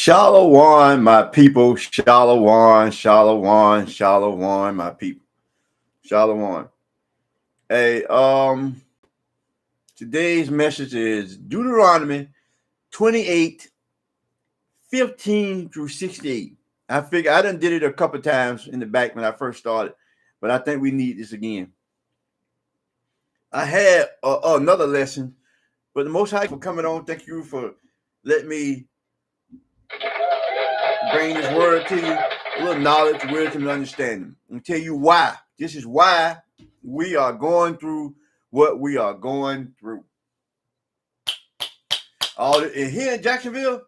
Shalom, my people. Shalom, shalom, shalom, my people. Shalom. Hey, today's message is Deuteronomy 28, 15 through 68. I figure I done did it a couple times in the back when I first started, but I think we need this again. I had another lesson, but the Most High for coming on. Thank you for letting me bring this word to you, a little knowledge, wisdom, and understanding. And tell you why. This is why we are going through what we are going through. And here in Jacksonville,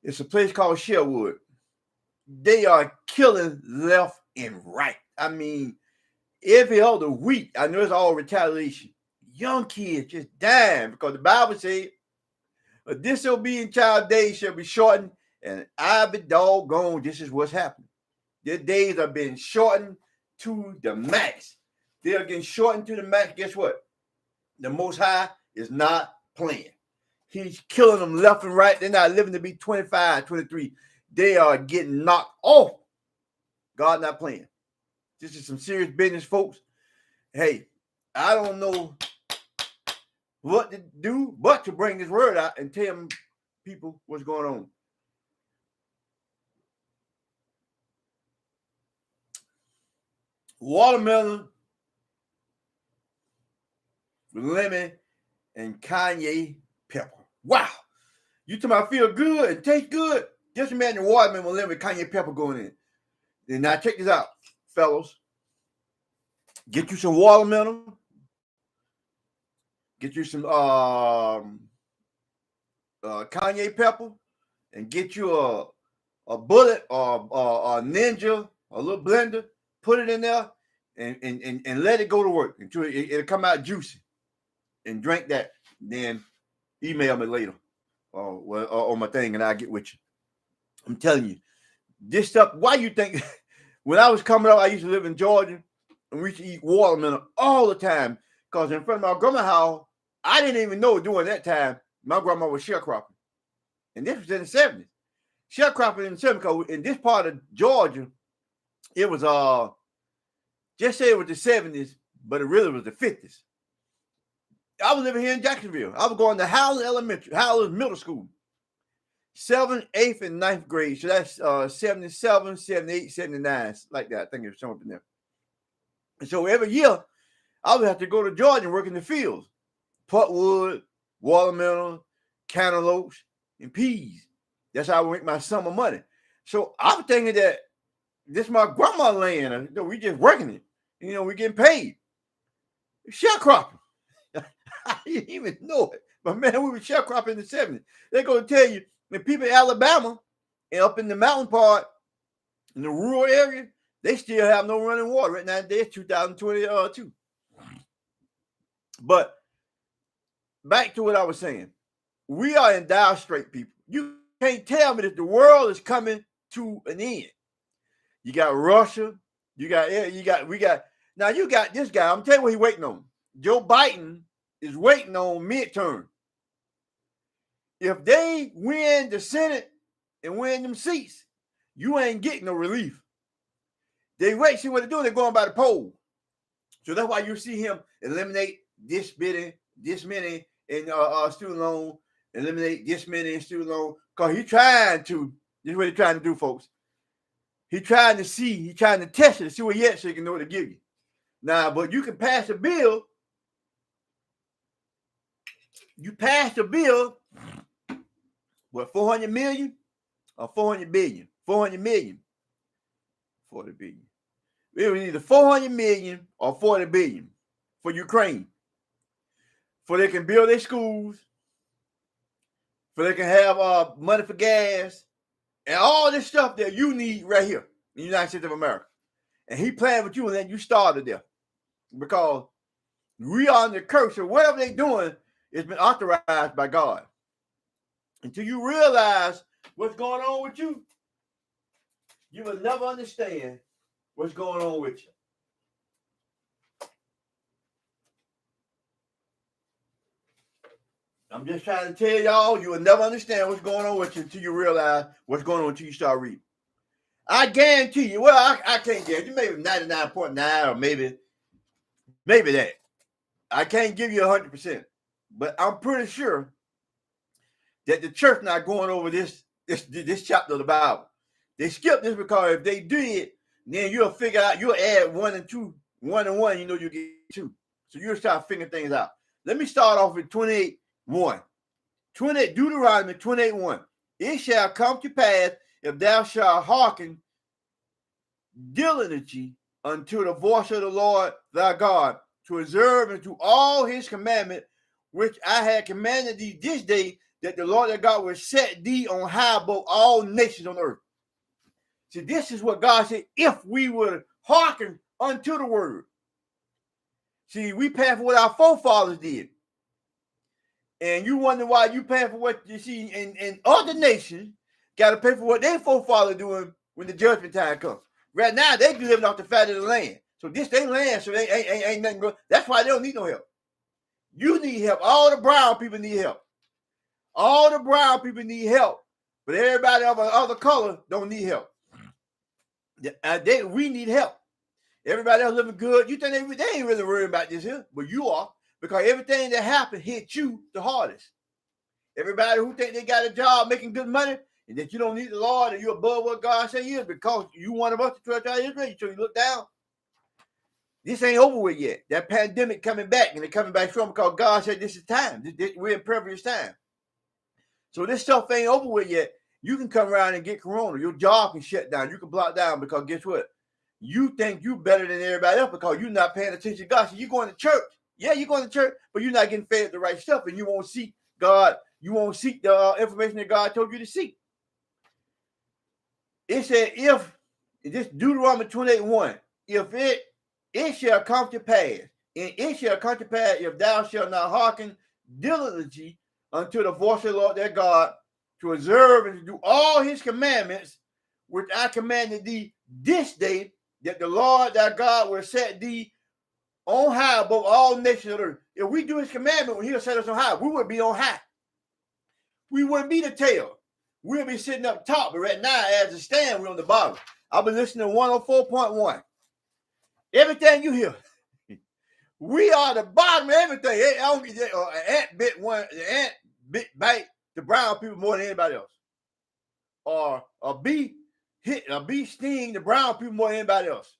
it's a place called Sherwood. They are killing left and right. I mean, every other week, I know it's all retaliation. Young kids just dying because the Bible says a disobedient child days shall be shortened, and I be doggone, this is what's happening. Their days are being shortened to the max. They are getting shortened to the max. Guess what? The Most High is not playing. He's killing them left and right. They're not living to be 25, 23. They are getting knocked off. God not playing. This is some serious business, folks. Hey, I don't know what to do but to bring this word out and tell people what's going on. Watermelon, lemon, and cayenne pepper. Wow. You talking about feel good and taste good? Just imagine watermelon with lemon, cayenne pepper going in. And now check this out, fellas. Get you some watermelon. Get you some cayenne pepper, and get you a bullet or a ninja, a little blender. Put it in there and let it go to work until it'll come out juicy. And drink that. Then email me later on my thing, and I'll get with you. I'm telling you, this stuff. Why you think? When I was coming up, I used to live in Georgia, and we used to eat watermelon all the time. Because in front of my grandma's house, I didn't even know during that time my grandma was sharecropping, and this was in the 70s. Sharecropping in the 70s, because in this part of Georgia, it was just say it was the 70s, but it really was the 50s. I was living here in Jacksonville. I was going to Howland Middle School. 7th, 8th, and 9th grade. So that's 77, 78, 79, like that. I think it was something there. And so every year, I would have to go to Georgia and work in the fields. Putwood, watermelon, cantaloupes, and peas. That's how I would make my summer money. So I was thinking that this is my grandma's land. We just working it. We getting paid. Sharecropping. I didn't even know it. But man, we were sharecropping in the 70s. They're going to tell you, the people in Alabama and up in the mountain part, in the rural area, they still have no running water. Right now, it's 2022. But back to what I was saying. We are in dire strait, people. You can't tell me that the world is coming to an end. You got Russia. We got this guy. I'm telling you what he's waiting on. Joe Biden is waiting on midterm. If they win the Senate and win them seats, you ain't getting no relief. They wait, see what they're doing. They're going by the poll. So that's why you see him eliminate this many in student loan, eliminate this many in student loan. Because this is what he's trying to do, folks. He's trying to test it to see what yet so he can know what to give you. Now, but you can pass a bill. You pass a bill, what, 400 million or 400 billion? 400 million. 40 billion. It was either 400 million or 40 billion for Ukraine. For they can build their schools, for they can have money for gas, and all this stuff that you need right here in the United States of America. And he playing with you and then you started there. Because we are under curse. So whatever they're doing, it's been authorized by God. Until you realize what's going on with you, you will never understand what's going on with you. I'm just trying to tell y'all, you will never understand what's going on with you until you realize what's going on until you start reading. I guarantee you, well, I can't guarantee, maybe 99.9 or maybe that. I can't give you 100%, but I'm pretty sure that the church not going over this chapter of the Bible. They skip this because if they did, then you'll figure out, you'll add 1 and 2, 1 and 1, you get 2. So you'll start figuring things out. Let me start off with 28:1. Deuteronomy 28:1. It shall come to pass, if thou shalt hearken diligently unto the voice of the Lord thy God, to observe and to all his commandments, which I had commanded thee this day, that the Lord thy God will set thee on high above all nations on earth. See, this is what God said, if we would hearken unto the word. See, we pay for what our forefathers did. And you wonder why you pay for what you see in other nations got to pay for what their forefathers doing when the judgment time comes. Right now, they be living off the fat of the land. So this they land, so they ain't nothing good. That's why they don't need no help. You need help. All the brown people need help. All the brown people need help. But everybody of other color don't need help. We need help. Everybody else living good. You think they ain't really worried about this here, but you are, because everything that happened hit you the hardest. Everybody who think they got a job making good money and that you don't need the Lord and you're above what God says you is because you one of us, the 12 tribes of Israel, so you look down. This ain't over with yet. That pandemic coming back, and it's coming back strong because God said this is time. We're in perilous time. So this stuff ain't over with yet. You can come around and get corona. Your job can shut down. You can block down because guess what? You think you better than everybody else because you're not paying attention to God. So you're going to church. Yeah, you're going to church, but you're not getting fed the right stuff, and you won't seek God. You won't seek the information that God told you to seek. It said, if this Deuteronomy 28:1, if it shall come to pass, and it shall come to pass, if thou shalt not hearken diligently unto the voice of the Lord thy God, to observe and to do all his commandments, which I commanded thee this day, that the Lord thy God will set thee on high above all nations of the earth. If we do his commandment, when he'll set us on high, we would be on high. We wouldn't be the tail. We'll be sitting up top, but right now, as it stands, we're on the bottom. I've been listening to 104.1. Everything you hear, we are the bottom of everything. An ant bite the brown people more than anybody else. Or a bee sting the brown people more than anybody else.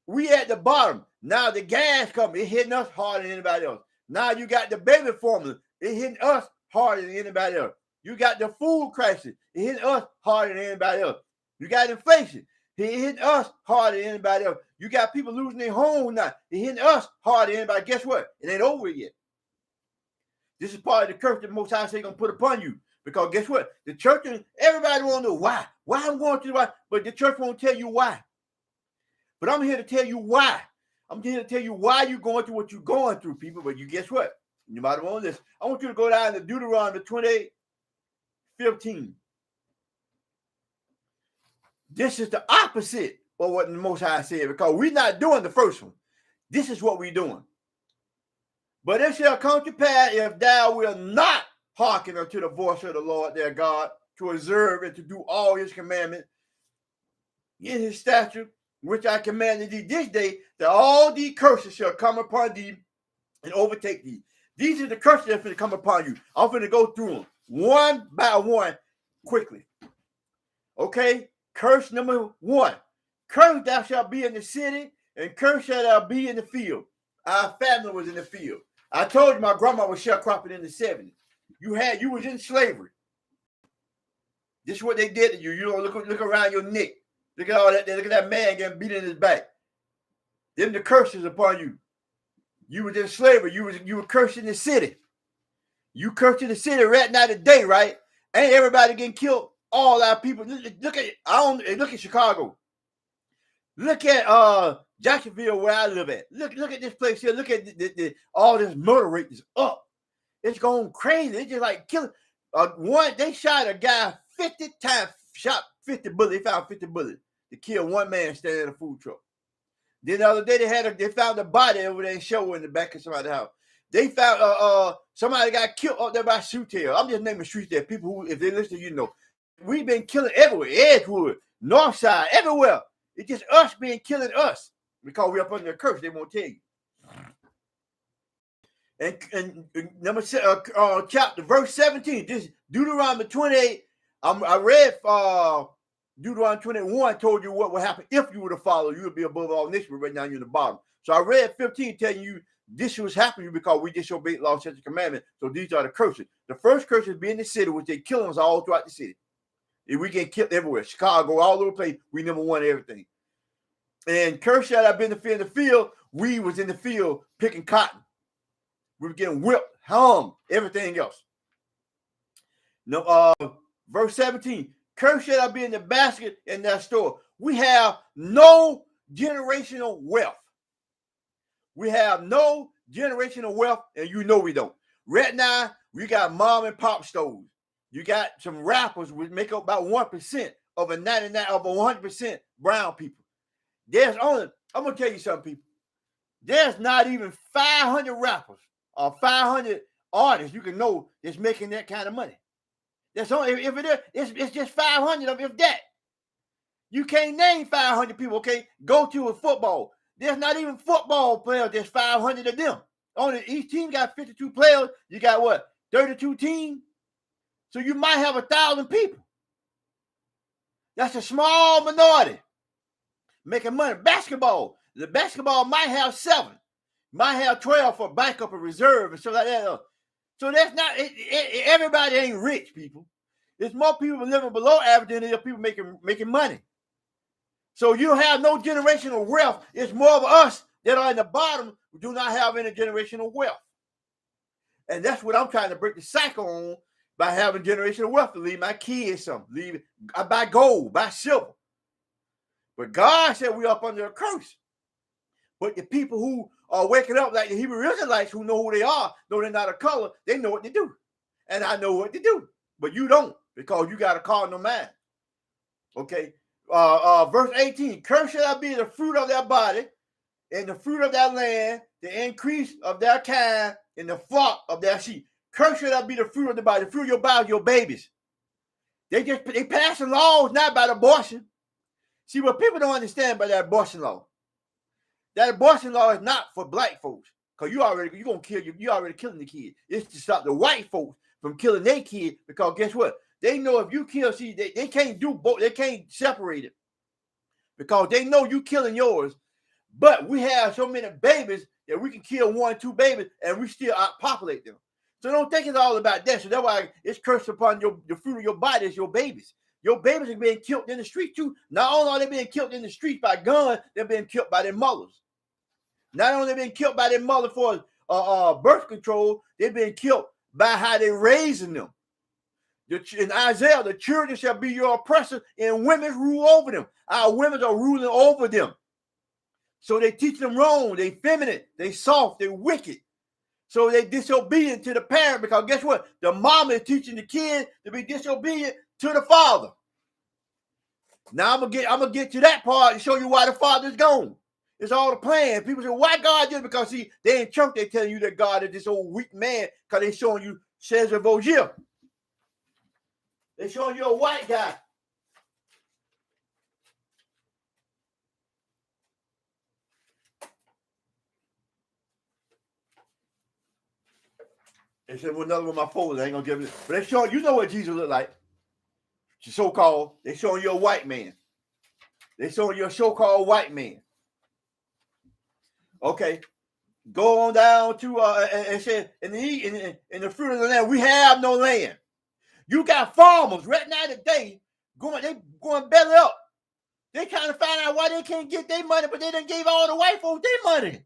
We at the bottom. Now the gas coming, it hitting us harder than anybody else. Now you got the baby formula, it hitting us harder than anybody else. You got the food crisis, it hitting us harder than anybody else. You got inflation, it hitting us harder than anybody else. You got people losing their home now, it hitting us harder than anybody. Guess what? It ain't over yet. This is part of the curse that Most High say gonna put upon you. Because guess what? The church, everybody want to know why. Why I'm going through why, but the church won't tell you why. But I'm here to tell you why. I'm here to tell you why you're going through what you're going through, people. But you guess what? You might want this. I want you to go down to Deuteronomy 28:15. This is the opposite of what the Most High said, because we're not doing the first one. This is what we're doing. But it shall come to pass, if thou wilt not hearken unto the voice of the Lord their God, to observe and to do all his commandments in his statute, which I commanded thee this day, that all these curses shall come upon thee and overtake thee. These are the curses that are going to come upon you. I'm going to go through them one by one quickly. Okay? Curse number 1. Curse thou shalt be in the city, and curse shalt thou be in the field. Our family was in the field. I told you my grandma was sharecropping in the 70s. You was in slavery. This is what they did to you. You don't look around your neck. Look at all that. Look at that man getting beat in his back. Them the curses upon you. You was in slavery. You were cursed in the city. You cursed in the city right now today, right? Ain't everybody getting killed? All our people. Look at Chicago. Look at Jacksonville, where I live at. Look at this place here. Look at all this murder rate is up. It's going crazy. It's just like killing. They shot a guy 50 times. Shot 50 bullets. They found 50 bullets to kill one man standing in a food truck. Then the other day they found a body over there in show in the back of somebody's house. They found somebody got killed up there by Shoetail. I'm just naming streets there. People who, if they listen, you know, we've been killing everywhere. Edgewood, Northside, everywhere. It's just us being killing us because we're up under a curse. They won't tell you. And number chapter verse 17. This Deuteronomy 28. I read Deuteronomy 21 told you what would happen if you were to follow. You would be above all nations, but right now you're in the bottom. So I read 15 telling you this was happening because we disobeyed law, statutes, and commandments. So these are the curses. The first curse is being in the city, which they killing us all throughout the city. And we get killed everywhere. Chicago, all over the place. We number one everything. And curse shall I be in the field. We was in the field picking cotton. We were getting whipped, hung, everything else. No, verse 17. Curse shall I be in the basket in that store. We have no generational wealth. We have no generational wealth, and you know we don't. Right now, we got mom and pop stores. You got some rappers which make up about 1% of a 99 of 100% brown people. There's only, I'm gonna tell you something, people. There's not even 500 rappers or 500 artists you can know that's making that kind of money. That's only if it is, it's just 500 of if that. You can't name 500 people. Okay, go to a football. There's not even football players. There's 500 of them. Only each team got 52 players. You got what? 32 teams. So you might have 1,000 people. That's a small minority making money. Basketball. The basketball might have 7, might have 12 for backup and reserve and stuff like that. So that's not everybody ain't rich, people. There's more people living below average than there are people making money. So you have no generational wealth. It's more of us that are in the bottom who do not have any generational wealth. And that's what I'm trying to break the cycle on by having generational wealth to leave my kids something. I buy gold, buy silver. But God said we're up under a curse. But the people who are waking up like the Hebrew Israelites who know who they are, though they're not a color, they know what to do. And I know what to do. But you don't, because you got a cardinal mind. Okay. Verse 18, curse shall I be the fruit of their body, and the fruit of their land, the increase of their kind, and the flock of their sheep. Curse shall I be the fruit of the body, the fruit of your body, your babies. They passing laws not about abortion. See, what people don't understand about that abortion law. That abortion law is not for black folks, because you already killing the kid. It's to stop the white folks from killing their kid, because guess what? They know if you kill, see, they can't do both. They can't separate it because they know you killing yours. But we have so many babies that we can kill 1, 2 babies and we still outpopulate them. So don't think it's all about that. So that's why it's cursed upon the fruit of your body is your babies. Your babies are being killed in the street too. Not only are they being killed in the streets by guns, they're being killed by their mothers. Not only are they being killed by their mother for birth control, they're being killed by how they're raising them. In Isaiah, the children shall be your oppressors, and women rule over them. Our women are ruling over them. So they teach them wrong. They feminine. They soft. They wicked. So they disobedient to the parent, because guess what? The mom is teaching the kid to be disobedient to the father. Now I'm gonna get to that part and show you why the father's gone. It's all the plan. People say, why God did it? Because see, they in church, they telling you that God is this old weak man because they showing you Cesar Borgia. They showing you a white guy. They said, well, another one of my folders, I ain't gonna give it. But they showing, you know what Jesus looked like. So-called, they showing you a white man. They showing you a so-called white man. Okay. Go on down to and said, in the fruit of the land, we have no land. You got farmers right now today going belly up. They trying to find out why they can't get their money, but they done gave all the white folks their money.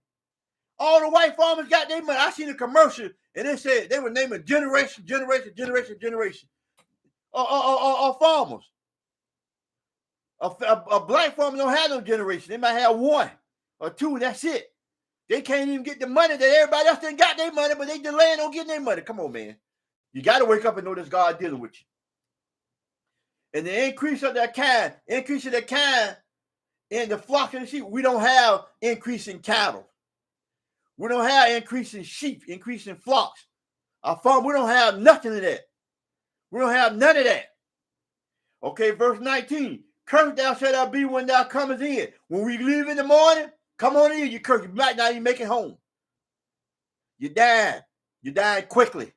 All the white farmers got their money. I seen a commercial and they said they were naming generation of farmers. A black farmer don't have no generation. They might have 1 or 2, and that's it. They can't even get the money that everybody else done got their money, but they delaying on getting their money. Come on, man. You got to wake up and know this God dealing with you. And the increase of that kind in the flock of the sheep, we don't have increase in cattle. We don't have increasing sheep, increasing flocks. Our farm, we don't have nothing of that. We don't have none of that. Okay, verse 19. Cursed thou shalt thou be when thou comest in. When we leave in the morning, come on in, you curse. You might not even make it home. You die. You die quickly.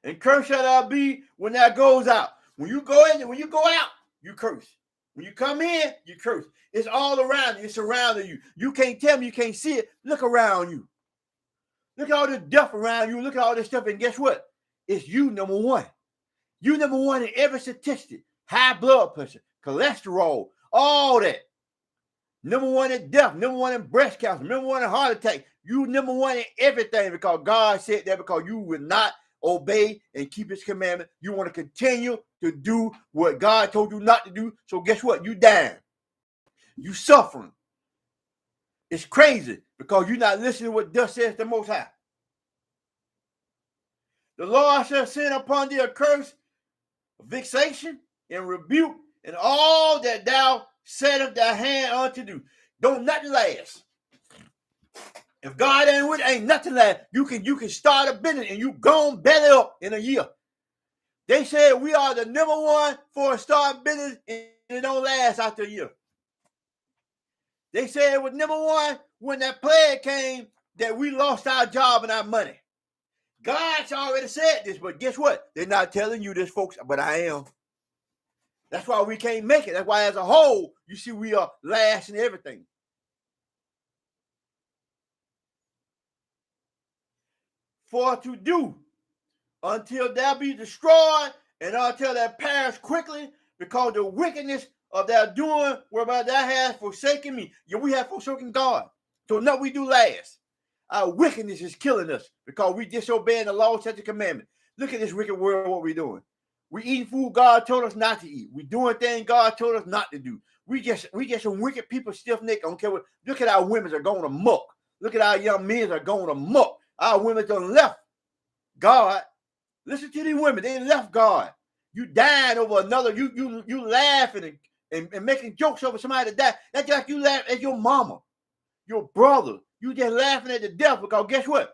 And cursed shall thou be when thou goes out. When you go in and when you go out, you curse. When you come in, you curse. It's all around you. It's surrounding you. You can't tell me you can't see it. Look around you. Look at all this stuff around you. Look at all this stuff. And guess what? It's you, number one. You number one in every statistic. High blood pressure, cholesterol, all that. Number one in death. Number one in breast cancer. Number one in heart attack. You number one in everything because God said that because you will not obey and keep his commandment. You want to continue to do what God told you not to do. So guess what? You dying. You suffering. It's crazy because you're not listening to what thus says the Most High. The Lord shall send upon thee a curse, vexation, and rebuke, and all that thou settest thy hand unto do. Don't nothing last. If God ain't with it, ain't nothing last. You can start a business and you gone belly up in a year. They said we are the number one for a start business and it don't last after a year. They said it was number one when that plague came that we lost our job and our money. God's already said this, but guess what? They're not telling you this, folks, but I am. That's why we can't make it. That's why as a whole, you see we are last in everything. For to do until thou be destroyed and until thou perish quickly because the wickedness of thou doing whereby thou hast forsaken me. Yeah, we have forsaken God. So now we do last. Our wickedness is killing us because we disobeying the law, such a commandment. Look at this wicked world, what we're doing. We eating food God told us not to eat. We doing things God told us not to do. We get some wicked people stiff-necked. I don't care what. Look at our women are going amok. Look at our young men are going amok. Our women done left God. Listen to these women. They left God. You dying over another. You laughing and making jokes over somebody that died. That's like you laugh at your mama, your brother. You just laughing at the death because guess what?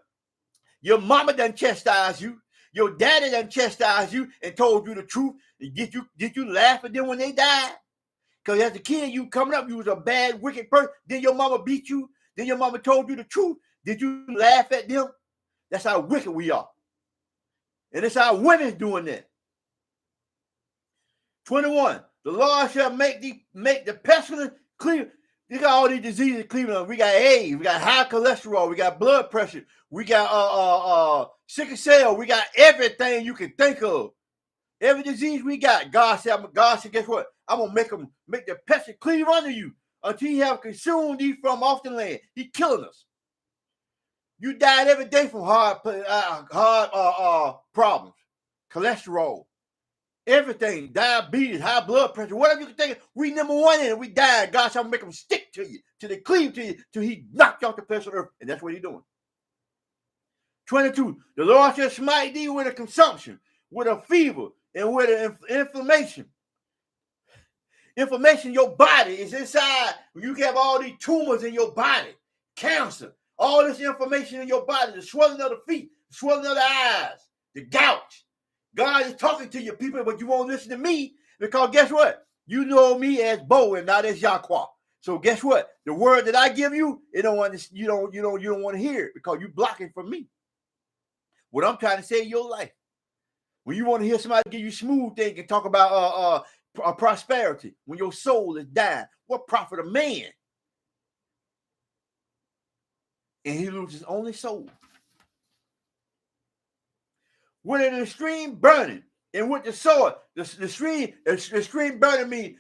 Your mama done chastised you. Your daddy done chastised you and told you the truth. Did you laugh at them when they died? Because as a kid, you coming up, you was a bad, wicked person. Then your mama beat you. Then your mama told you the truth. Did you laugh at them? That's how wicked we are. And it's our women doing that. 21. The Lord shall make the pestilence clear. You got all these diseases in Cleveland. We got AIDS. We got high cholesterol. We got blood pressure. We got sickle cell. We got everything you can think of. Every disease we got. God said, guess what? I'm gonna make the pestilence cleave under you until he have consumed thee from off the land. He killing us. You died every day from heart problems, cholesterol, everything, diabetes, high blood pressure, whatever you can think of. We number one in it. We died. God shall make them stick to you, till they cleave to you, till he knock you off the face of the earth. And that's what he's doing. 22. The Lord shall smite thee with a consumption, with a fever, and with an inflammation. Inflammation in your body is inside. You have all these tumors in your body, cancer. All this information in your body, the swelling of the feet, the swelling of the eyes, the gout. God is talking to you people, but you won't listen to me because guess what? You know me as Bo and not as Yahqua. So guess what? The word that I give you, you don't want to hear it because you're blocking from me. What I'm trying to say in your life. When you want to hear somebody give you smooth things and talk about prosperity, when your soul is dying, what profit a man? And he loses his only soul. With an extreme burning, and with the sword, the extreme burning means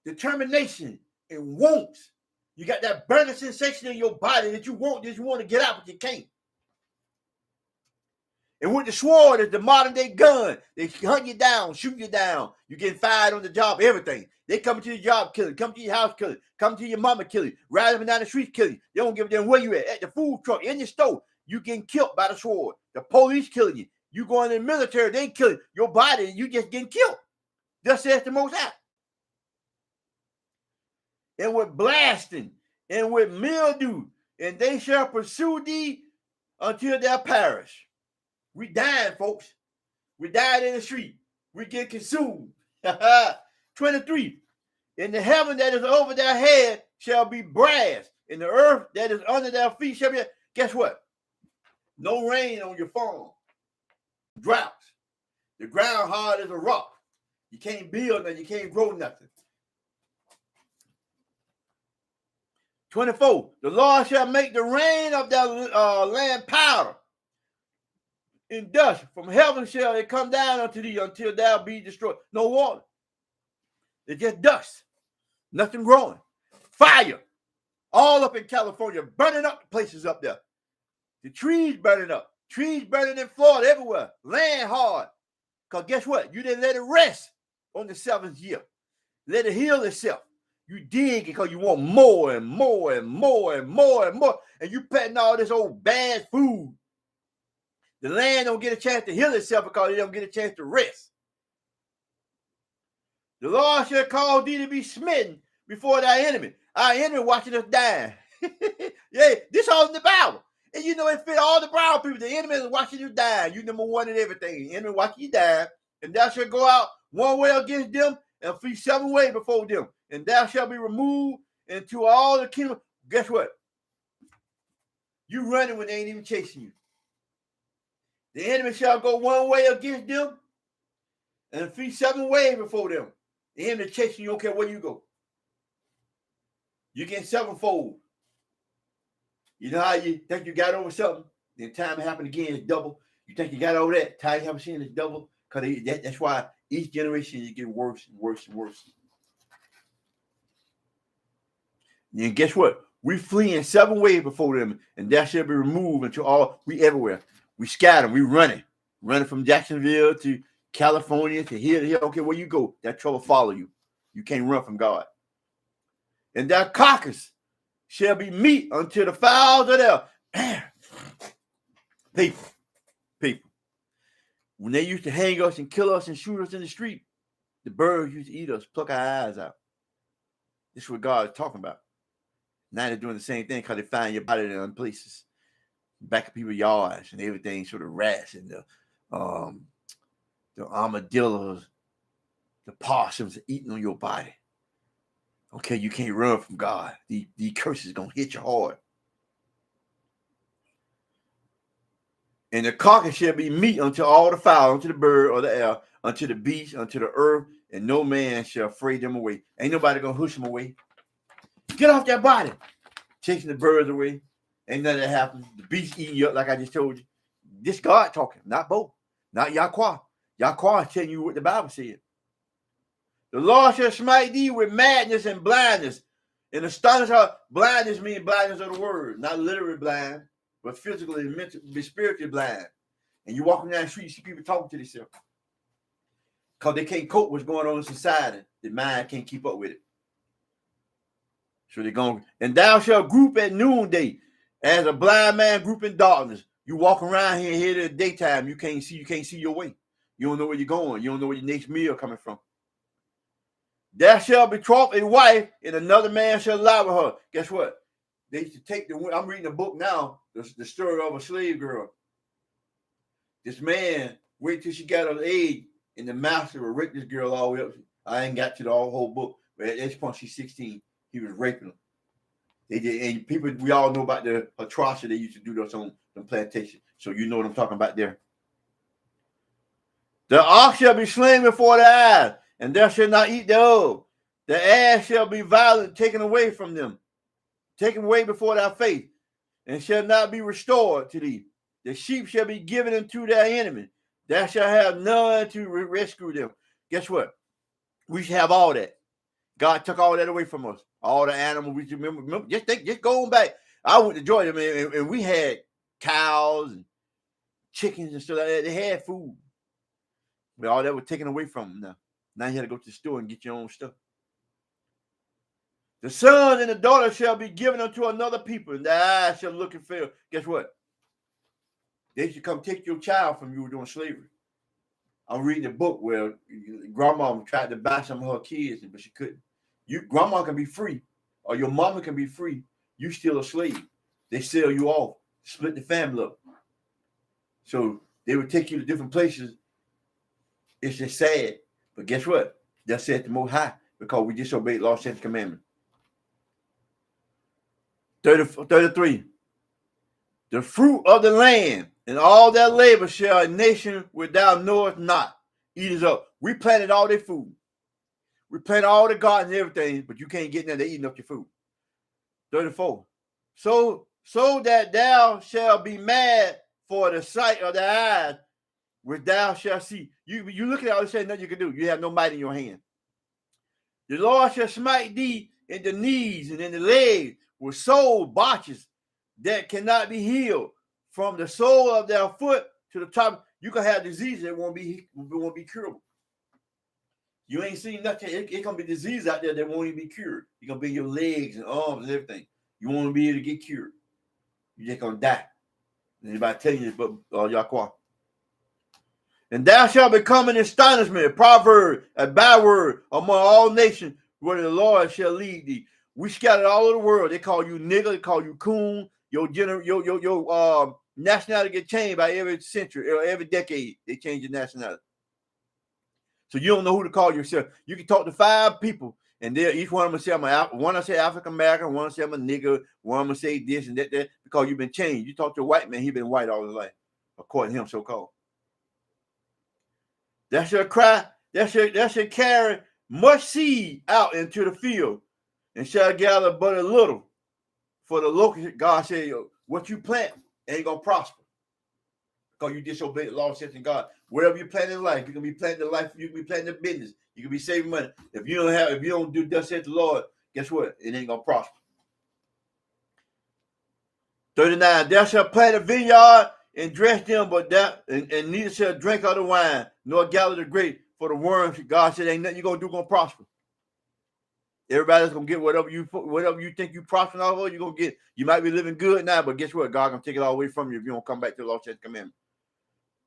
determination and wants. You got that burning sensation in your body that you want to get out, but you can't. And with the sword is the modern day gun. They hunt you down, shoot you down. You getting fired on the job, everything. They come to your job, kill you. Come to your house, kill you. Come to your mama, kill you. Ride up and down the street, kill you. They don't give a damn where you at the food truck, in your store. You getting killed by the sword. The police killing you. You going in the military, they kill you. Your body, you just getting killed. Thus says the Most High. And with blasting and with mildew, and they shall pursue thee until thou perish. We dying, folks. We died in the street. We get consumed. 23. In the heaven that is over their head shall be brass. In the earth that is under their feet shall be. Guess what? No rain on your farm. Droughts. The ground hard as a rock. You can't build nothing. You can't grow nothing. 24. The Lord shall make the rain of their land powder. In dust from heaven shall it come down unto thee until thou be destroyed. No water. It's just dust. Nothing growing. Fire. All up in California, burning up the places up there. The trees burning up. Trees burning in Florida, everywhere. Land hard. Because guess what? You didn't let it rest on the 7th year. Let it heal itself. You dig because you want more and more and more and more and more. And you petting all this old bad food. The land don't get a chance to heal itself because it don't get a chance to rest. The Lord shall cause thee to be smitten before thy enemy. Our enemy watching us die. Yeah, this all in the Bible. And you know it fit all the brown people. The enemy is watching you die. You number one in everything. The enemy watching you die. And thou shalt go out one way against them and flee 7 ways before them. And thou shalt be removed into all the kingdom. Guess what? You running when they ain't even chasing you. The enemy shall go one way against them and flee 7 ways before them. The enemy chasing you, don't care where you go. You get sevenfold. You know how you think you got over something? Then time it happened again, it's double. You think you got over that, time you haven't seen it's double. Because that's why each generation you get worse and worse and worse. And guess what? We fleeing 7 ways before them, and that shall be removed until all we everywhere. We scatter, we running from Jacksonville to California to here to here. Okay, where you go, that trouble follow you. You can't run from God. And that carcass shall be meat until the fowls are there. People. When they used to hang us and kill us and shoot us in the street, the birds used to eat us, pluck our eyes out. This is what God is talking about. Now they're doing the same thing because they find your body in other places. Back of people's yards and everything, sort of rats and the armadillos, the possums eating on your body. Okay, you can't run from God. These curses gonna hit you hard. And the carcass shall be meat unto all the fowl, unto the bird or the air, unto the beast, unto the earth, and no man shall fray them away. Ain't nobody gonna push them away. Get off that body. Chasing the birds away. Ain't none of that happen. The beast eating you up like I just told you. This God talking, not Bo, not Yahqua. Yahqua is telling you what the Bible said. The Lord shall smite thee with madness and blindness. And astonish her. Blindness means blindness of the word. Not literally blind, but physically and mentally, spiritually blind. And you walking down the street, you see people talking to themselves. Because they can't cope with what's going on in society. The mind can't keep up with it. So they're going, and thou shalt group at noonday, as a blind man group in darkness. You walk around here in the daytime, you can't see your way. You don't know where you're going. You don't know where your next meal coming from. Thou shalt betroth a wife, and another man shall lie with her. Guess what? They used to take I'm reading a book now, the story of a slave girl. This man waited till she got of age, and the master would rape this girl all the way up. I ain't got to the whole book, but at this point she's 16. He was raping them. They did, and people, we all know about the atrocity they used to do those on the plantation. So you know what I'm talking about there. The ox shall be slain before the eyes, and thou shalt not eat thereof. The ass shall be violent, taken away from them, taken away before thy face, and shall not be restored to thee. The sheep shall be given unto their enemy. Thou shalt have none to rescue them. Guess what? We should have all that. God took all that away from us. All the animals. We remember just going back. I went to Georgia, man, and we had cows and chickens and stuff like that. They had food. But all that was taken away from them now. Now you had to go to the store and get your own stuff. The son and the daughter shall be given unto another people, and their eyes shall look and fail. Guess what? They should come take your child from you during slavery. I'm reading a book where grandma tried to buy some of her kids, but she couldn't. Grandma can be free, or your mama can be free, you still a slave. They sell you off, split the family up. So they would take you to different places. It's just sad. But guess what? They'll say it the Most High because we disobeyed law, statutes, commandments. 33. The fruit of the land and all that labor shall a nation without knoweth not eat us up. We planted all their food. We planted all the gardens and everything, but you can't get in there. They're eating up your food. 34. So that thou shalt be mad for the sight of the eyes, which thou shalt see. You look at all this, nothing you can do. You have no might in your hand. The Lord shall smite thee in the knees and in the legs with sore botches that cannot be healed, from the sole of their foot to the top. You can have diseases that won't be curable. You ain't seen nothing. It's gonna be disease out there that won't even be cured. It's gonna be your legs and arms and everything. You won't be able to get cured. You're just gonna die. Anybody tell you this but Yahqua? And thou shalt become an astonishment, a proverb, a byword among all nations, where the Lord shall lead thee. We scattered all over the world. They call you nigger, they call you coon. Your nationality get changed by every century or every decade. They change your nationality. So you don't know who to call yourself. You can talk to 5 people, and each one of them say one will say African American, one will say I'm a nigger, one will say this and that, because you've been changed. You talk to a white man, he's been white all his life, according to him, so called. That shall carry much seed out into the field, and shall gather but a little. For the locust, God said, what you plant ain't gonna prosper, because you disobey the law, statutes, and God. Whatever you plant in life, you can be planting the life, you can be planting the business, you can be saving money. If you don't do thus saith the Lord, guess what? It ain't gonna prosper. 39. Thou shalt plant a vineyard and dress them, but and neither shall drink of the wine, nor gather the grape, for the worms. God said, ain't nothing you're gonna do gonna prosper. Everybody's gonna get whatever you think you prospering off of, you're gonna get. You might be living good now, but guess what? God gonna take it all away from you if you don't come back to the law, statutes, commandments.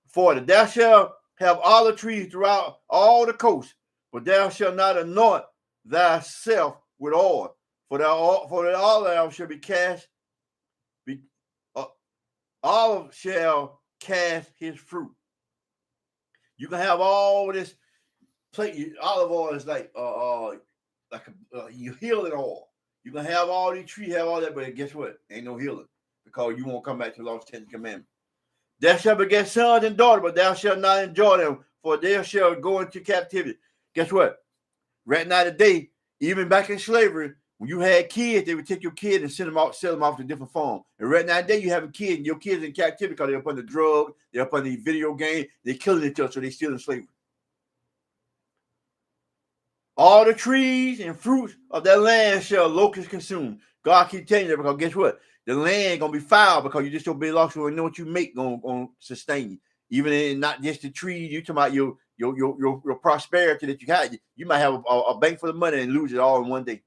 40. Thou shalt have olive trees throughout all the coast, but thou shalt not anoint thyself with oil, for the olive shall be cast. Olive shall cast his fruit. You can have all this plate. Olive oil is like you healing oil. You can have all these trees, have all that, but guess what? Ain't no healing, because you won't come back to the law, statutes, and commandments. Thou shalt beget sons and daughters, but thou shalt not enjoy them, for they shall go into captivity. Guess what? Right now today, even back in slavery, when you had kids, they would take your kid and sell them off to different farms. And right now today, you have a kid, and your kids in captivity because they're up on the drug, they're up on the video game, they're killing each other, so they're still in slavery. All the trees and fruits of that land shall locusts consume. God keep telling you that, because guess what? The land gonna be foul because you just don't be lost. So you know what you make gonna sustain you. Even in not just the trees, you talking about your prosperity that you got. You might have a bank full of money and lose it all in one day.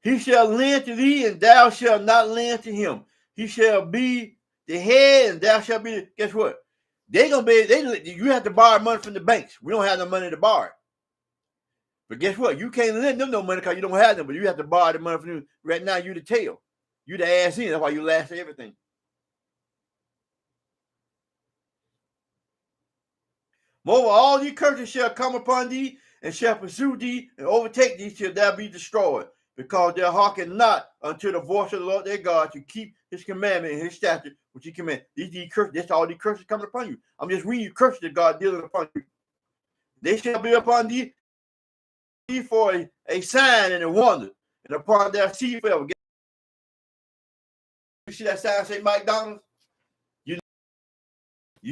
He shall lend to thee, and thou shalt not lend to him. He shall be the head, and thou shalt be. Guess what? You have to borrow money from the banks. We don't have no money to borrow. But guess what? You can't lend them no money because you don't have them, but you have to borrow the money from them. Right now, you the tail. You the ass in. That's why you last everything. Moreover, all these curses shall come upon thee, and shall pursue thee, and overtake thee till thou be destroyed, because they hearken not unto the voice of the Lord their God, to keep his commandment and his statute, which he commanded. These curses, that's all these curses coming upon you. I'm just reading you curses that God dealing upon you. They shall be upon thee for a sign and a wonder, and upon their seed forever. You see that sign say McDonald's?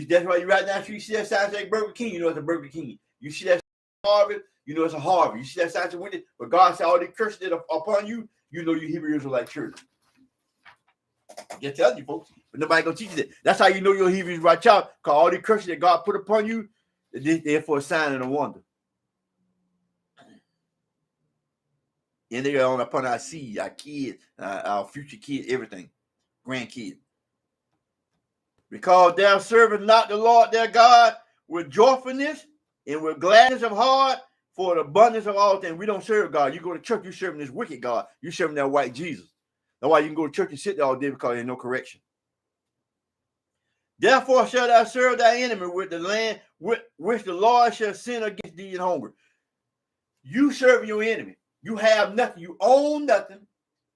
That's why you right now. You see that sign say Burger King, you know it's a Burger King. You see that Harvard, you know it's a Harvard. You see that sign say Wendy's, but God said all the curses that are upon you, you know you Hebrew Israelite church. I'm just telling you, folks, but nobody gonna teach you that. That's how you know you're Hebrew Israelite child, because all the curses that God put upon you, they're for a sign and a wonder. And they are upon our seed, our kids, our future kids, everything, grandkids. Because thou servest not the Lord their God with joyfulness and with gladness of heart for the abundance of all things. We don't serve God. You go to church, you serving this wicked God. You serving that white Jesus. That's why you can go to church and sit there all day, because there's no correction. Therefore shall thou serve thy enemy with the land which the Lord shall send against thee in hunger. You serving your enemy. You have nothing. You own nothing.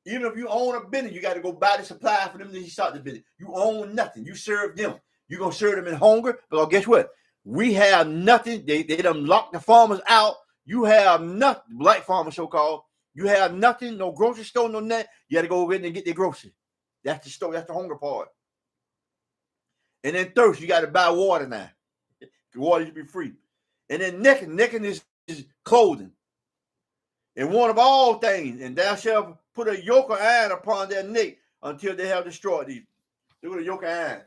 Even if you own a business, you got to go buy the supply for them to start the business. You own nothing. You serve them. You're going to serve them in hunger. But guess what? We have nothing. They done locked the farmers out. You have nothing. Black farmers, so-called. You have nothing. No grocery store, no nothing. You got to go in and get their groceries. That's the store. That's the hunger part. And then thirst. You got to buy water now. Water should be free. And then nakedness is clothing. And one of all things, and thou shalt put a yoke of iron upon their neck until they have destroyed thee. Look at the yoke of iron.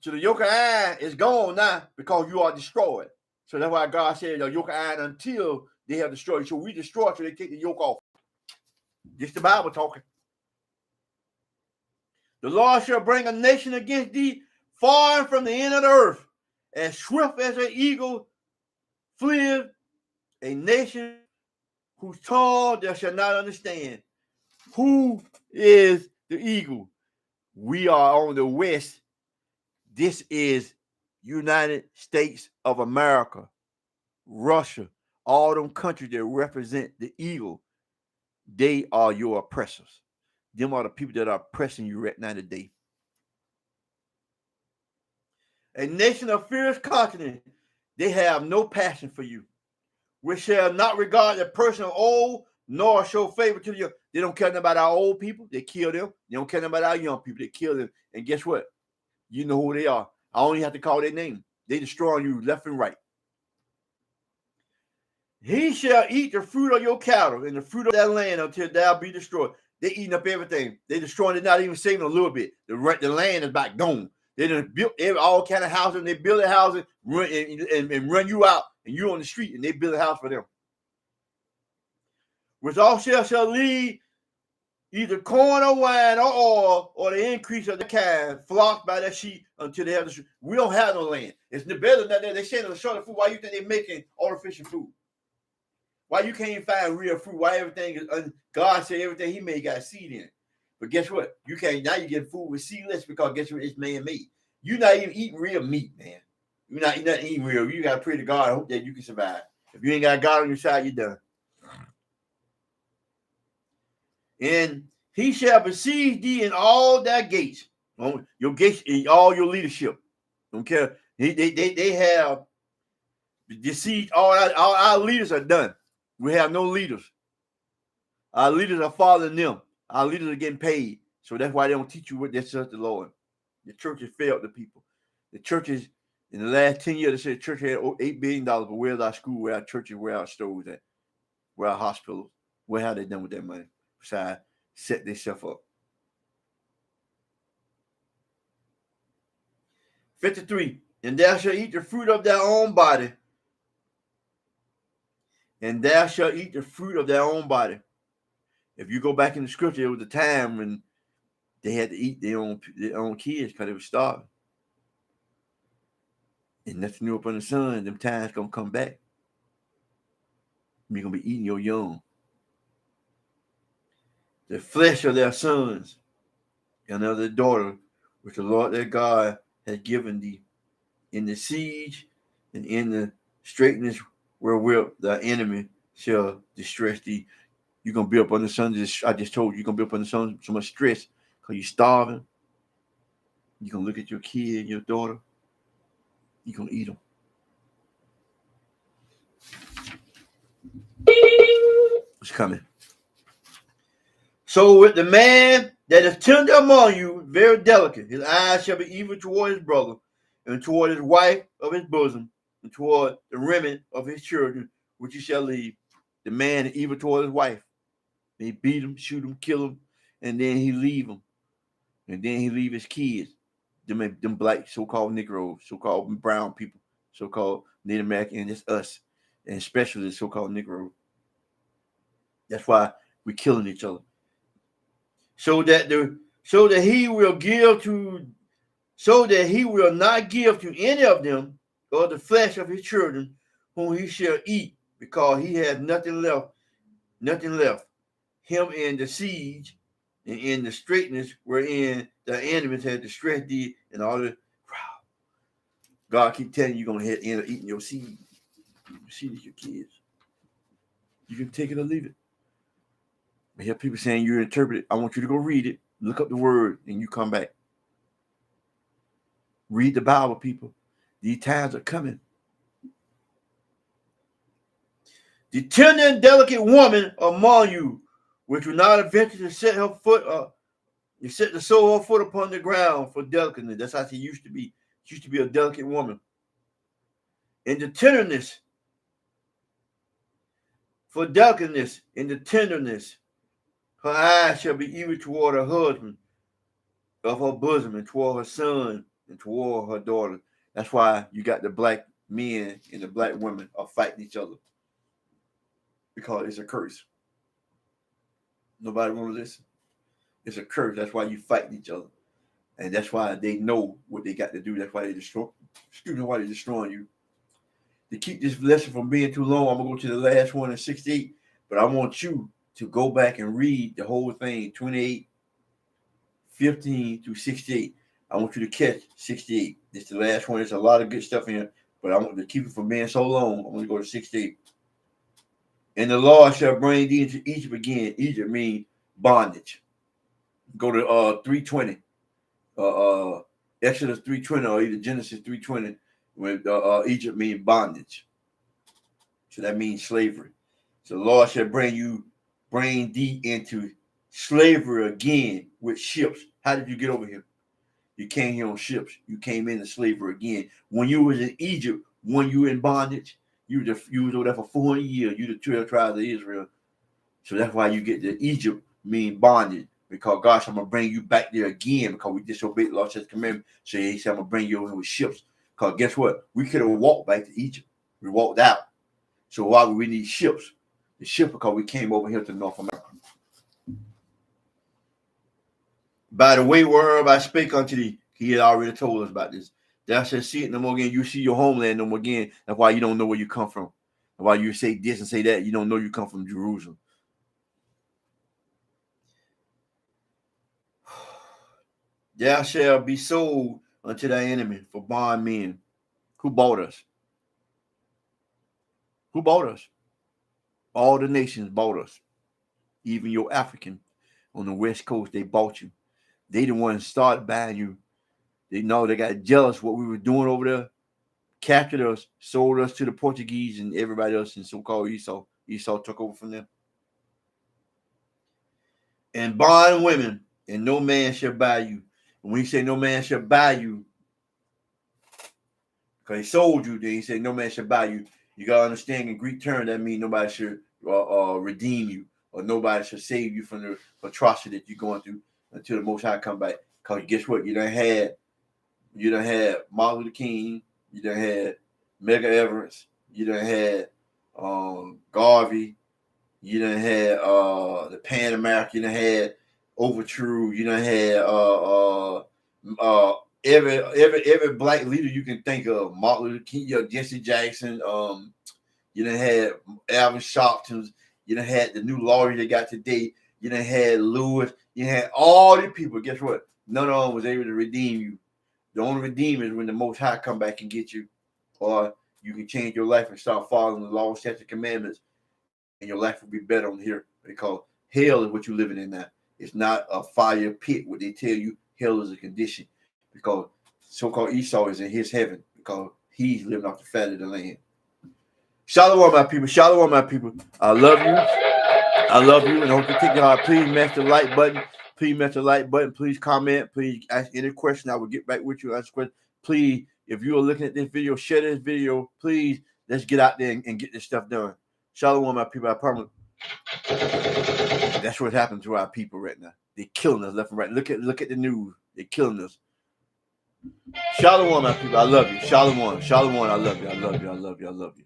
So the yoke of iron is gone now because you are destroyed. So that's why God said the yoke of iron until they have destroyed you. So we destroy, so they take the yoke off. This the Bible talking. The Lord shall bring a nation against thee far from the end of the earth, as swift as an eagle fleeth, a nation whose tongue thou shalt not understand. Who is the eagle? We are on the west. This is United States of America, Russia, all them countries that represent the eagle. They are your oppressors. Them are the people that are oppressing you right now today. A nation of fierce continent, they have no passion for you, which shall not regard the person of old, nor show favor to the young. They don't care nothing about our old people. They kill them. They don't care nothing about our young people. They kill them. And guess what? You know who they are. I only have to call their name. They destroying you left and right. He shall eat the fruit of your cattle and the fruit of that land until thou be destroyed. They eating up everything. They destroying it, not even saving a little bit. The land is about gone. They done built all kind of houses. And they build a house and run you out, and you on the street, and they build a house for them. Which all shall lead either corn or wine or oil, or the increase of the kind, flocked by their sheep until they have the street. We don't have no land. It's better than that. They say the short of food. Why you think they're making artificial food? Why you can't find real fruit? Why everything is God said everything He made got seed in it. But guess what? You can't now. You get food with seedless because guess what? It's man-made. You're not even eating real meat, man. You're not eating real. You gotta pray to God. I hope that you can survive. If you ain't got God on your side, you're done. And He shall besiege thee in all thy gates, your gates, in all your leadership. Don't care. They have besieged all our leaders are done. We have no leaders. Our leaders are following them. Our leaders are getting paid. So that's why they don't teach you what they serve the Lord. The church has failed the people. The churches, in the last 10 years, they said the church had $8 billion, but where's our school, where our churches, where our stores at, where our hospitals? What have they done with that money? Besides, set themselves up. 53, and thou shalt eat the fruit of thy own body. And thou shalt eat the fruit of thy own body. If you go back in the scripture, it was a time when they had to eat their own kids because they were starving. And nothing new up under the sun. Them times gonna come back. You're gonna be eating your young. The flesh of their sons and of their daughter, which the Lord their God has given thee, in the siege and in the straightness wherewith the enemy shall distress thee. You're going to be up on the sun. I just told you, you're going to be up on the sun, so much stress because you're starving. You're going to look at your kid and your daughter. You're going to eat them. It's coming. So with the man that is tender among you, very delicate, his eyes shall be evil toward his brother, and toward his wife of his bosom, and toward the remnant of his children, which he shall leave. The man is evil toward his wife. They beat him, shoot him, kill him, and then he leave him. And then he leave his kids, them black so-called Negroes, so-called brown people, so-called Native American, and it's us, and especially the so-called Negro. That's why we're killing each other. So that he will not give to any of them or the flesh of his children, whom he shall eat, because he has nothing left, him in the siege and in the straitness wherein the enemies had distressed thee, and all the God keep telling you, you're gonna end up eating your seed. Your seed is your kids. You can take it or leave it. I hear people saying you interpret it. I want you to go read it, look up the word, and you come back. Read the Bible, people. These times are coming. The tender and delicate woman among you, which will not venture to set her foot up, you set the sole of her foot upon the ground for delicateness. That's how she used to be. She used to be a delicate woman. In the tenderness, for delicateness, in the tenderness, her eyes shall be even toward her husband of her bosom, and toward her son, and toward her daughter. That's why you got the black men and the black women are fighting each other. Because it's a curse. Nobody want to listen. It's a curse. That's why you fighting each other. And that's why they know what they got to do. That's why they why they're destroying you. To keep this lesson from being too long, I'm going to go to the last one in 68. But I want you to go back and read the whole thing, 28, 15 through 68. I want you to catch 68. This is the last one. There's a lot of good stuff in here. But I want to keep it from being so long. I'm going to go to 68. And the Lord shall bring thee into Egypt again. Egypt means bondage. Go to 320. Exodus 3:20 or either Genesis 3:20, when Egypt means bondage. So that means slavery. So the Lord shall bring thee into slavery again with ships. How did you get over here? You came here on ships. You came into slavery again. When you was in Egypt, when you were in bondage, you was over there for 400 years. You the 12 tribes of Israel. So that's why you get to Egypt mean bondage. Because God said, I'm going to bring you back there again because we disobeyed the Lord, says commandment. So he said, I'm going to bring you over with ships. Because guess what? We could have walked back to Egypt. We walked out. So why would we need ships? The ship because we came over here to North America. By the way, whereof I spake unto thee, he had already told us about this. Thou shalt see it no more again. You see your homeland no more again. That's why you don't know where you come from. That's why you say this and say that. You don't know you come from Jerusalem. Thou shalt be sold unto thy enemy for bondmen. Who bought us? Who bought us? All the nations bought us. Even your African on the West Coast, they bought you. They the ones started buying you. They know they got jealous what we were doing over there, captured us, sold us to the Portuguese and everybody else in so-called Esau. Esau took over from them. And bond women, and no man shall buy you. And when he say no man shall buy you, because he sold you, then he said no man shall buy you. You got to understand in Greek term, that means nobody should redeem you, or nobody should save you from the atrocity that you're going through until the Most High come back. Because guess what? You done had Martin Luther King, you done had Medgar Evers, you done had Garvey, you done had the Pan American, you done had Overture, you done had every black leader you can think of, Martin Luther King, Jesse Jackson, you done had Alvin Sharpton, you done had the new lawyer they got today, you done had Lewis, you had all these people. Guess what? None of them was able to redeem you. The only redeem is when the Most High come back and get you, or you can change your life and start following the law, statutes, and commandments, and your life will be better on here, because hell is what you're living in now. It's not a fire pit. What they tell you, hell is a condition, because so-called Esau is in his heaven because he's living off the fat of the land. Shalom, my people. Shalom, my people. I love you. I love you, and I hope you take your heart. Please smash the like button. Please smash the like button. Please comment. Please ask any question. I will get back with you. Ask questions. Please, if you are looking at this video, share this video. Please, let's get out there and get this stuff done. Shalom, my people. I promise. That's what happened to our people right now. They're killing us left and right. Look at the news. They're killing us. Shalom, my people. I love you. Shalom. Shalom. I love you. I love you. I love you. I love you.